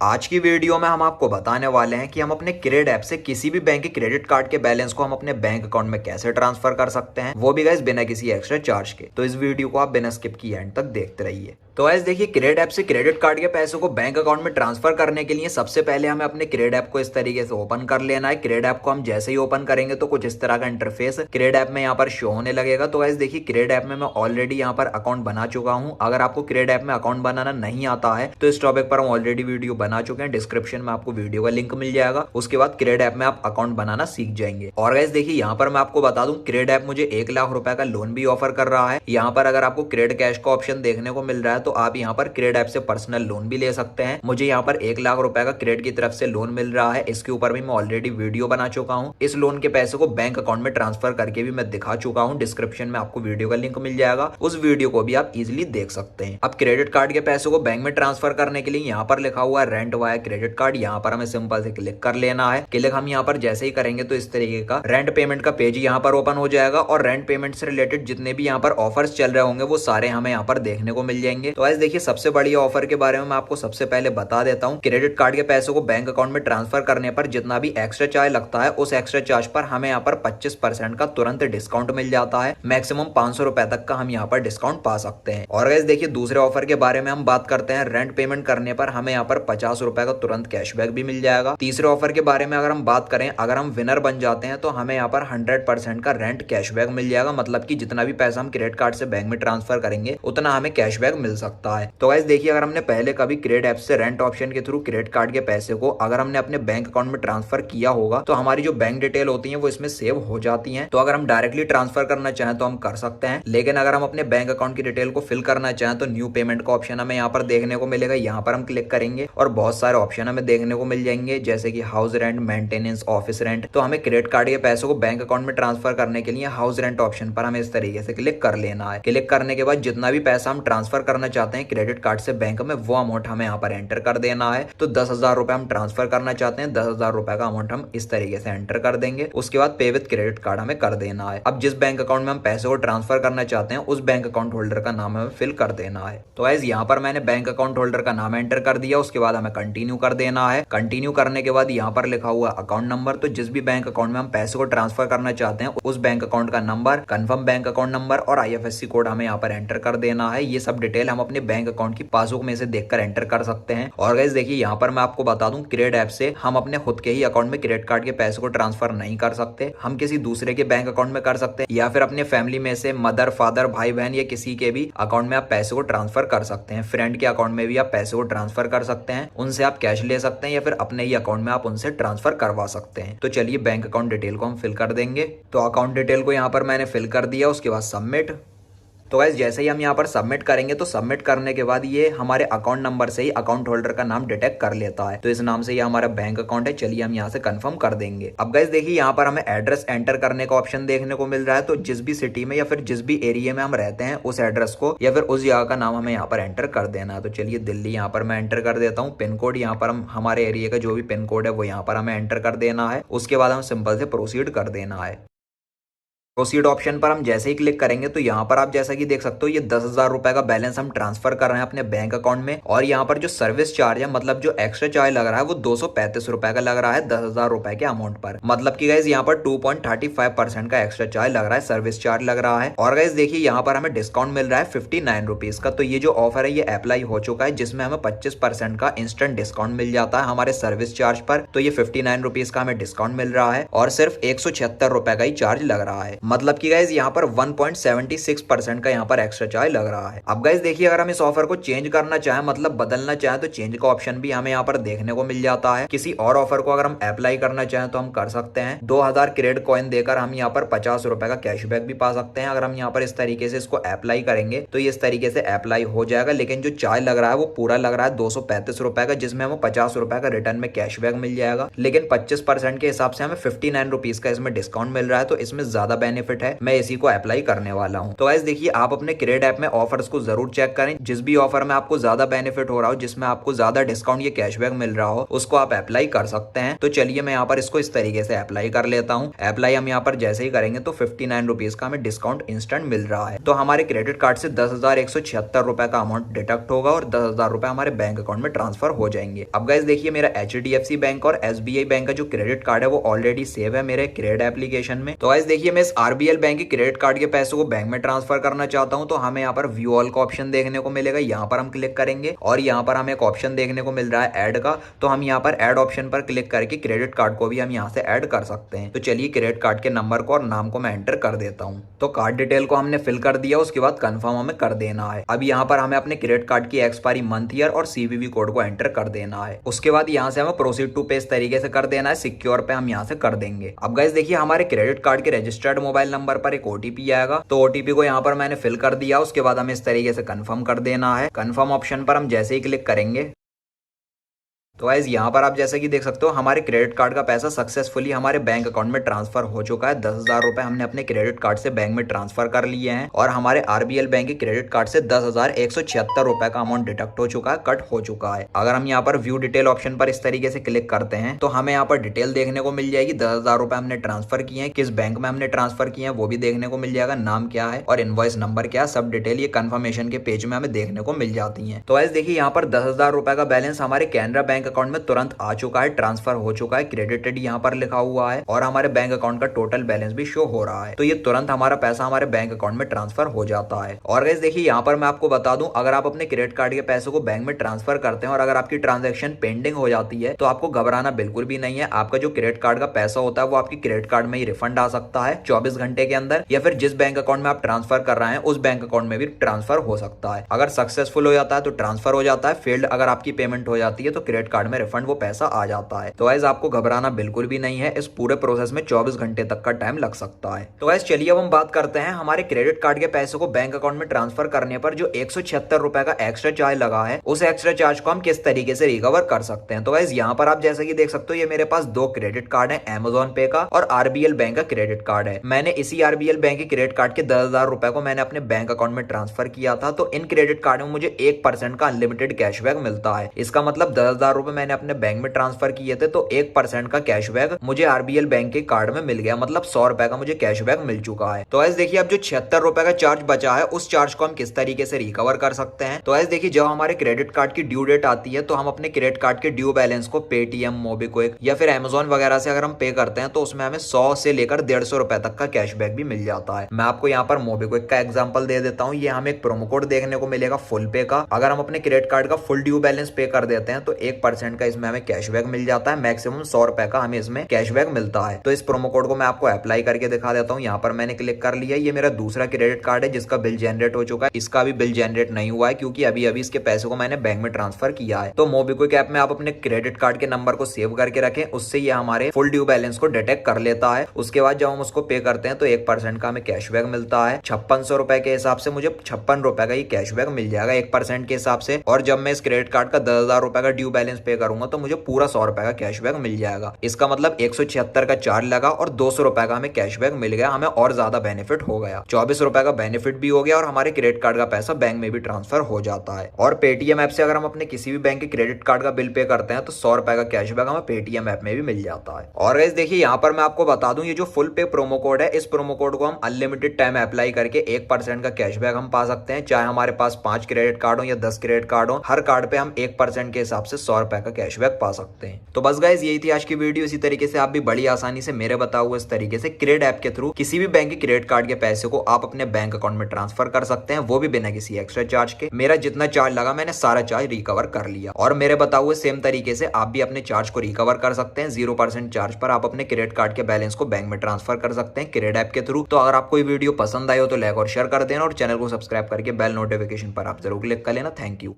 आज की वीडियो में हम आपको बताने वाले हैं कि हम अपने क्रेड ऐप से किसी भी बैंक के क्रेडिट कार्ड के बैलेंस को हम अपने बैंक अकाउंट में कैसे ट्रांसफर कर सकते हैं, वो भी गाइस बिना किसी एक्स्ट्रा चार्ज के। तो इस वीडियो को आप बिना स्किप किए एंड तक देखते रहिए। तो गाइस देखिए, क्रेड ऐप से क्रेडिट कार्ड के पैसों को बैंक अकाउंट में ट्रांसफर करने के लिए सबसे पहले हमें अपने क्रेड ऐप को इस तरीके से ओपन कर लेना है। क्रेड ऐप को हम जैसे ही ओपन करेंगे तो कुछ इस तरह का इंटरफेस क्रेड ऐप में यहाँ पर शो होने लगेगा। तो गाइस देखिए, क्रेड ऐप में मैं ऑलरेडी यहाँ पर अकाउंट बना चुका हूँ। अगर आपको क्रेड ऐप में अकाउंट बनाना नहीं आता है तो इस टॉपिक पर हम ऑलरेडी वीडियो बना चुके हैं। डिस्क्रिप्शन में आपको वीडियो का लिंक मिल जाएगा। उसके बाद क्रेड ऐप में आप अकाउंट बनाना सीख जाएंगे। और गाइस देखिए, यहाँ पर मैं आपको बता दूं, क्रेड ऐप मुझे 1 लाख रुपए का लोन भी ऑफर कर रहा है। यहाँ पर अगर आपको क्रेड कैश का ऑप्शन देखने को मिल रहा है तो आप यहाँ पर क्रेड ऐप से पर्सनल लोन भी ले सकते हैं। मुझे यहाँ पर 1 लाख रुपए का क्रेड की तरफ से लोन मिल रहा है। इसके ऊपर भी मैं ऑलरेडी वीडियो बना चुका हूँ। इस लोन के पैसे को बैंक अकाउंट में ट्रांसफर करके भी मैं दिखा चुका हूँ। डिस्क्रिप्शन में आपको वीडियो का लिंक मिल जाएगा, उस वीडियो को भी आप इजिली देख सकते हैं। अब क्रेडिट कार्ड के पैसे को बैंक में ट्रांसफर करने के लिए यहाँ पर लिखा हुआ है रेंट वाया क्रेडिट कार्ड। यहाँ पर हमें सिंपल से क्लिक कर लेना है। क्लिक हम यहाँ पर जैसे ही करेंगे तो इस तरीके का रेंट पेमेंट का पेज यहाँ पर ओपन हो जाएगा और रेंट पेमेंट से रिलेटेड जितने भी यहाँ पर ऑफर्स चल रहे होंगे वो सारे हमें यहाँ पर देखने को मिल जाएंगे। तो गाइस देखिए, सबसे बड़ी ऑफर के बारे में मैं आपको सबसे पहले बता देता हूँ। क्रेडिट कार्ड के पैसों को बैंक अकाउंट में ट्रांसफर करने पर जितना भी एक्स्ट्रा चार्ज लगता है उस एक्स्ट्रा चार्ज पर हमें यहाँ पर 25% का तुरंत डिस्काउंट मिल जाता है। मैक्सिमम 500 रुपए तक का हम यहाँ पर डिस्काउंट पा सकते हैं। और गाइस देखिए, दूसरे ऑफर के बारे में हम बात करते हैं। रेंट पेमेंट करने पर हमें यहाँ पर 50 रुपए का तुरंत कैशबैक भी मिल जाएगा। तीसरे ऑफर के बारे में अगर हम बात करें, अगर हम विनर बन जाते हैं तो हमें यहाँ पर 100% का रेंट कैशबैक मिल जाएगा। मतलब कि जितना भी पैसा हम क्रेडिट कार्ड से बैंक में ट्रांसफर करेंगे उतना हमें कैशबैक मिल सकता है। तो गाइस देखिए, अगर हमने पहले कभी क्रेडिट ऐप से रेंट ऑप्शन के थ्रू क्रेडिट कार्ड के पैसे को अगर हमने अपने बैंक अकाउंट में ट्रांसफर किया होगा तो हमारी जो बैंक डिटेल होती है वो इसमें सेव हो जाती है। तो अगर हम डायरेक्टली ट्रांसफर करना चाहें तो हम कर सकते हैं, लेकिन अगर हम अपने बैंक अकाउंट की डिटेल को फिल करना चाहें तो न्यू पेमेंट का ऑप्शन हमें यहाँ पर देखने को मिलेगा। यहाँ पर हम क्लिक करेंगे और बहुत सारे ऑप्शन हमें देखने को मिल जाएंगे, जैसे कि house rent, maintenance, office rent. तो हमें क्रेडिट कार्ड के पैसों को बैंक अकाउंट में ट्रांसफर करने के लिए हाउस रेंट ऑप्शन पर हमें इस तरीके से क्लिक कर लेना है। क्लिक करने के बाद जितना भी पैसा हम ट्रांसफर करना चाहते हैं क्रेडिट कार्ड से बैंक में, वो अमाउंट हमें यहाँ पर एंटर कर देना है। तो 10,000 रुपए हम ट्रांसफर करना चाहते हैं, 10,000 रुपए का अमाउंट हम इस तरीके से एंटर कर देंगे। उसके बाद पे विद क्रेडिट कार्ड हमें कर देना है। अब जिस बैंक अकाउंट में हम पैसे को ट्रांसफर करना चाहते हैं उस बैंक अकाउंट होल्डर का नाम हमें फिल कर देना है। तो गाइस यहाँ पर मैंने बैंक अकाउंट होल्डर का नाम एंटर कर दिया। उसके बाद हमें कंटिन्यू कर देना है। कंटिन्यू करने के बाद यहाँ पर लिखा हुआ अकाउंट नंबर, तो जिस भी बैंक अकाउंट में हम पैसे को ट्रांसफर करना चाहते हैं उस बैंक अकाउंट का number, confirm bank account number और IFSC कोड हमें यहाँ पर एंटर कर देना है। ये सब डिटेल हम अपने बैंक अकाउंट की पासबुक में से देखकर एंटर कर सकते हैं। और गाइस देखिए, यहाँ पर मैं आपको बता दूं, क्रेडिट ऐप से हम अपने खुद के ही अकाउंट में क्रेडिट कार्ड के पैसे को ट्रांसफर नहीं कर सकते। हम किसी दूसरे के बैंक अकाउंट में कर सकते हैं, या फिर अपने फैमिली में से मदर, फादर, भाई बहन या किसी के भी अकाउंट में आप पैसे को ट्रांसफर कर सकते हैं। फ्रेंड के अकाउंट में भी आप पैसे को ट्रांसफर कर सकते हैं, उनसे आप कैश ले सकते हैं या फिर अपने ही अकाउंट में आप उनसे ट्रांसफर करवा सकते हैं। तो चलिए बैंक अकाउंट डिटेल को हम फिल कर देंगे। तो अकाउंट डिटेल को यहाँ पर मैंने फिल कर दिया। उसके बाद सबमिट। तो गाइस जैसे ही हम यहाँ पर सबमिट करेंगे तो सबमिट करने के बाद ये हमारे अकाउंट नंबर से ही अकाउंट होल्डर का नाम डिटेक्ट कर लेता है। तो इस नाम से ये हमारा बैंक अकाउंट है। चलिए हम यहाँ से कंफर्म कर देंगे। अब गाइस देखिए, यहाँ पर हमें एड्रेस एंटर करने का ऑप्शन देखने को मिल रहा है। तो जिस भी सिटी में या फिर जिस भी एरिया में हम रहते हैं उस एड्रेस को या फिर उस जगह का नाम हमें यहाँ पर एंटर कर देना है। तो चलिए दिल्ली यहाँ पर मैं एंटर कर देता हूँ। पिन कोड यहाँ पर हम हमारे एरिया का जो भी पिन कोड है वो यहाँ पर हमें एंटर कर देना है। उसके बाद हम सिंपल से प्रोसीड कर देना है। प्रोसीड ऑप्शन पर हम जैसे ही क्लिक करेंगे तो यहाँ पर आप जैसा कि देख सकते हो ये 10,000 रुपए का बैलेंस हम ट्रांसफर कर रहे हैं अपने बैंक अकाउंट में। और यहाँ पर जो सर्विस चार्ज है, मतलब जो एक्स्ट्रा चार्ज लग रहा है वो 235 रुपए का लग रहा है 10,000 रुपए के अमाउंट पर। मतलब कि गाइज यहाँ पर 2.35% का एक्स्ट्रा चार्ज लग रहा है, सर्विस चार्ज लग रहा है। और गाइज देखिए, यहाँ पर हमें डिस्काउंट मिल रहा है 59 रुपीज का। तो ये जो ऑफर है ये अप्लाई हो चुका है, जिसमें हमें 25% का इंस्टेंट डिस्काउंट मिल जाता है हमारे सर्विस चार्ज पर। तो ये 59 रुपीज का हमें डिस्काउंट मिल रहा है और सिर्फ 176 रुपए का ही चार्ज लग रहा है। मतलब कि गाइज यहाँ पर 1.76% का यहाँ पर एक्स्ट्रा चार्ज लग रहा है। अब गाइज देखिए, अगर हम इस ऑफर को चेंज करना चाहें, मतलब बदलना चाहें, तो चेंज का ऑप्शन भी हमें यहाँ पर देखने को मिल जाता है। किसी और ऑफर को अगर हम अप्लाई करना चाहें तो हम कर सकते हैं। 2000 क्रेडिट कॉइन देकर हम यहाँ पर 50 रुपए का कैशबैक भी पा सकते हैं। अगर हम यहाँ पर इस तरीके से इसको अप्लाई करेंगे तो ये इस तरीके से अप्लाई हो जाएगा, लेकिन जो चार्ज लग रहा है वो पूरा लग रहा है 235 रुपए का, जिसमें हमें 50 रुपए का रिटर्न में कैशबैक मिल जाएगा। लेकिन 25% के हिसाब से हमें 59 रुपीज का इसमें डिस्काउंट मिल रहा है। तो इसमें ज्यादा बेनिफिट बेनिफिट है, मैं इसी को अप्लाई करने वाला हूँ। तो गाइस देखिए, आप अपने क्रेडिट ऐप में ऑफर्स को जरूर चेक करें। जिस भी ऑफर में आपको ज्यादा बेनिफिट हो रहा हो, जिसमें आपको ज्यादा डिस्काउंट या कैशबैक मिल रहा हो, उसको आप अप्लाई कर सकते हैं। तो चलिए मैं यहाँ पर इसको इस तरीके से अप्लाई कर लेता हूँ। अप्लाई हम यहाँ पर जैसे ही करेंगे तो 59 रुपीज का हमें डिस्काउंट इंस्टेंट मिल रहा है। तो हमारे क्रेडिट कार्ड से 10,176 रुपए का अमाउंट डिडक्ट होगा और 10,000 रुपए हमारे बैंक अकाउंट में ट्रांसफर हो जाएंगे। अब गाइस देखिए, मेरा HDFC बैंक और SBI बैंक का जो क्रेडिट कार्ड है वो ऑलरेडी सेव है मेरे क्रेडिट एप्लीकेशन में। तो गाइस देखिए, मैं इस RBL बैंक के क्रेडिट कार्ड के पैसों को बैंक में ट्रांसफर करना चाहता हूं, तो हमें यहाँ पर व्यू ऑल का ऑप्शन देखने को मिलेगा। यहाँ पर हम क्लिक करेंगे और यहाँ पर हमें एक ऑप्शन देखने को मिल रहा है ऐड का। तो हम यहाँ पर ऐड ऑप्शन पर क्लिक करके क्रेडिट कार्ड को भी हम यहाँ से ऐड कर सकते हैं। तो चलिए क्रेडिट कार्ड के नंबर को और नाम को मैं एंटर कर देता हूँ। तो कार्ड डिटेल को हमने फिल कर दिया, उसके बाद कंफर्म हमें कर देना है। अब यहाँ पर हमें अपने क्रेडिट कार्ड की एक्सपायरी मंथ ईयर और CVV कोड को एंटर कर देना है। उसके बाद यहाँ से हमें प्रोसीड टू पे इस तरीके से कर देना है, सिक्योर पे हम यहाँ से कर देंगे। अब गाइस देखिए, हमारे क्रेडिट कार्ड के रजिस्टर्ड मोबाइल नंबर पर एक OTP आएगा। तो OTP को यहाँ पर मैंने फिल कर दिया। उसके बाद हमें इस तरीके से कंफर्म कर देना है। कंफर्म ऑप्शन पर हम जैसे ही क्लिक करेंगे तो गाइस यहाँ पर आप जैसे कि देख सकते हो, हमारे क्रेडिट कार्ड का पैसा सक्सेसफुली हमारे बैंक अकाउंट में ट्रांसफर हो चुका है। 10,000 रुपए हमने अपने क्रेडिट कार्ड से बैंक में ट्रांसफर कर लिए हैं और हमारे RBL बैंक के क्रेडिट कार्ड से 10,176 रुपए का अमाउंट डिडक्ट हो चुका है, कट हो चुका है। अगर हम यहाँ पर व्यू डिटेल ऑप्शन पर इस तरीके से क्लिक करते हैं तो हमें यहाँ पर डिटेल देखने को मिल जाएगी। 10,000 रुपए हमने ट्रांसफर किए हैं, किस बैंक में हमने ट्रांसफर किए हैं वो भी देखने को मिल जाएगा, नाम क्या है और इनवॉइस नंबर क्या है, सब डिटेल ये कंफर्मेशन के पेज में हमें देखने को मिल जाती है। तो गाइस देखिए, यहाँ पर 10,000 रुपए का बैलेंस हमारे कैनरा बैंक अकाउंट में तुरंत आ चुका है, ट्रांसफर हो चुका है, क्रेडिटेड यहाँ पर लिखा हुआ है और हमारे बैंक अकाउंट का टोटल बैलेंस भी शो हो रहा है। तो ये तुरंत हमारा पैसा हमारे बैंक अकाउंट में ट्रांसफर हो जाता है। और गाइस देखिए, यहाँ पर मैं आपको बता दूं, अगर आप अपने क्रेडिट कार्ड के पैसों को बैंक में ट्रांसफर करते हैं और अगर आपकी ट्रांजेक्शन पेंडिंग हो जाती है तो आपको घबराना बिल्कुल भी नहीं है। आपका जो क्रेडिट कार्ड का पैसा होता है वो आपकी क्रेडिट कार्ड में ही रिफंड आ सकता है 24 घंटे के अंदर, या फिर जिस बैंक अकाउंट में आप ट्रांसफर कर रहे हैं उस बैंक अकाउंट में भी ट्रांसफर हो सकता है। अगर सक्सेसफुल हो जाता है तो ट्रांसफर हो जाता है, फेल्ड अगर आपकी पेमेंट हो जाती है तो क्रेडिट कार्ड में रिफंड वो पैसा आ जाता है। तो गाइस आपको घबराना बिल्कुल भी नहीं है, इस पूरे प्रोसेस में 24 घंटे तक का टाइम लग सकता है। तो गाइस चलिए अब हम बात करते हैं हमारे क्रेडिट कार्ड के पैसों को बैंक अकाउंट में ट्रांसफर करने पर जो 176 रुपए का एक्स्ट्रा चार्ज लगा है, उस एक्स्ट्रा चार्ज को हम किस तरीके से रिकवर कर सकते हैं। तो गाइस यहाँ पर आप जैसे कि देख सकते हो, ये मेरे पास 2 क्रेडिट कार्ड है, अमेजोन पे का और RBL बैंक का क्रेडिट कार्ड है। मैंने इसी RBL बैंक के क्रेडिट कार्ड के 10,000 रुपए को मैंने अपने बैंक अकाउंट में ट्रांसफर किया था। तो इन क्रेडिट कार्ड में मुझे 1% का अनलिमिटेड कैशबैक मिलता है। इसका मतलब 10,000 रुपए मैंने अपने बैंक में ट्रांसफर किए थे तो 1% का कैशबैक मुझे RBL बैंक के कार्ड में मिल गया, मतलब 100 रुपए का मुझे कैशबैक मिल चुका है। तो ऐसे देखिए, अब जो 76 रुपए का चार्ज बचा है उस चार्ज को हम किस तरीके से रिकवर कर सकते हैं। तो ऐसे देखिए, जब हमारे क्रेडिट कार्ड की ड्यू डेट आती है तो हम अपने क्रेडिट कार्ड के ड्यू बैलेंस को पेटीएम, मोबीक्विक या फिर अमेजोन वगैरह से अगर हम पे करते हैं तो उसमें हमें 100 से लेकर 150 रुपए तक का कैशबैक भी मिल जाता है। मैं आपको यहाँ पर मोबीक्विक का एग्जांपल दे देता हूँ। ये हमें एक प्रोमो कोड देखने को मिलेगा फुल पे का। अगर हम अपने क्रेडिट कार्ड का फुल ड्यू बैलेंस पे कर देते हैं तो 1% का इसमें हमें कैशबैक मिल जाता है, मैक्सिमम 100 रुपए का हमें इसमें कैशबैक मिलता है। तो इस प्रोमो कोड को मैं आपको अप्लाई करके दिखा देता हूँ। यहाँ पर मैंने क्लिक कर लिया। ये मेरा दूसरा क्रेडिट कार्ड है जिसका बिल जनरेट हो चुका है। इसका भी बिल जनरेट नहीं हुआ है क्योंकि अभी अभी इसके पैसे को मैंने बैंक में ट्रांसफर किया है। तो मोबीक्विक ऐप में आप अपने क्रेडिट कार्ड के नंबर को सेव करके रखें, उससे ये हमारे फुल ड्यू बैलेंस को डिटेक्ट कर लेता है। उसके बाद जब हम उसको पे करते हैं तो 1% का हमें कैशबैक मिलता है। 5600 रुपए के हिसाब से मुझे 56 रुपए का ही कैशबैक मिल जाएगा 1% के हिसाब से। और जब मैं इस क्रेडिट कार्ड का 10,000 रुपए का ड्यू बैलेंस पे करूंगा तो मुझे पूरा 100 रुपए का कैशबैक मिल जाएगा। इसका मतलब 176 का चार्ज लगा और 200 रुपए का हमें कैशबैक मिल गया, हमें और ज्यादा बेनिफिट हो गया। 24 रुपए का बेनिफिट भी हो गया और हमारे क्रेडिट कार्ड का पैसा बैंक में भी ट्रांसफर हो जाता है। और पेटीएम ऐप से अगर हम अपने किसी भी बैंक के क्रेडिट कार्ड का बिल पे करते हैं तो 100 रुपए का कैशबैक हमें पेटीएम ऐप में भी मिल जाता है। और गाइस देखिए, यहाँ पर मैं आपको बता दूं, ये जो फुल पे प्रोमो कोड है, इस प्रोमो कोड को हम अनलिमिटेड टाइम अप्लाई करके 1% का कैशबैक हम पा सकते हैं, चाहे हमारे पास 5 क्रेडिट कार्ड हो या 10 क्रेडिट कार्ड हो। हर कार्ड पे हम 1% के हिसाब से 100 रुपए का कैशबैक पा सकते हैं। तो बस गाइस यही थी आज की वीडियो। इसी तरीके से आप भी बड़ी आसानी से मेरे बताए हुए इस तरीके से क्रेडिट ऐप के थ्रू किसी भी बैंक के क्रेडिट कार्ड के पैसे को आप अपने बैंक अकाउंट में ट्रांसफर कर सकते हैं, वो भी बिना किसी एक्स्ट्रा चार्ज के। मेरा जितना चार्ज लगा मैंने सारा चार्ज रिकवर कर लिया। और मेरे बताए हुए सेम तरीके से आप भी अपने चार्ज को रिकवर कर सकते हैं। 0% चार्ज पर आप अपने क्रेडिट कार्ड के बैलेंस को बैंक में ट्रांसफर कर सकते हैं क्रेडिट ऐप के थ्रू। तो अगर आपको ये वीडियो पसंद आई हो तो लाइक और शेयर कर देना और चैनल को सब्सक्राइब करके बेल नोटिफिकेशन पर आप जरूर क्लिक कर लेना। Thank you.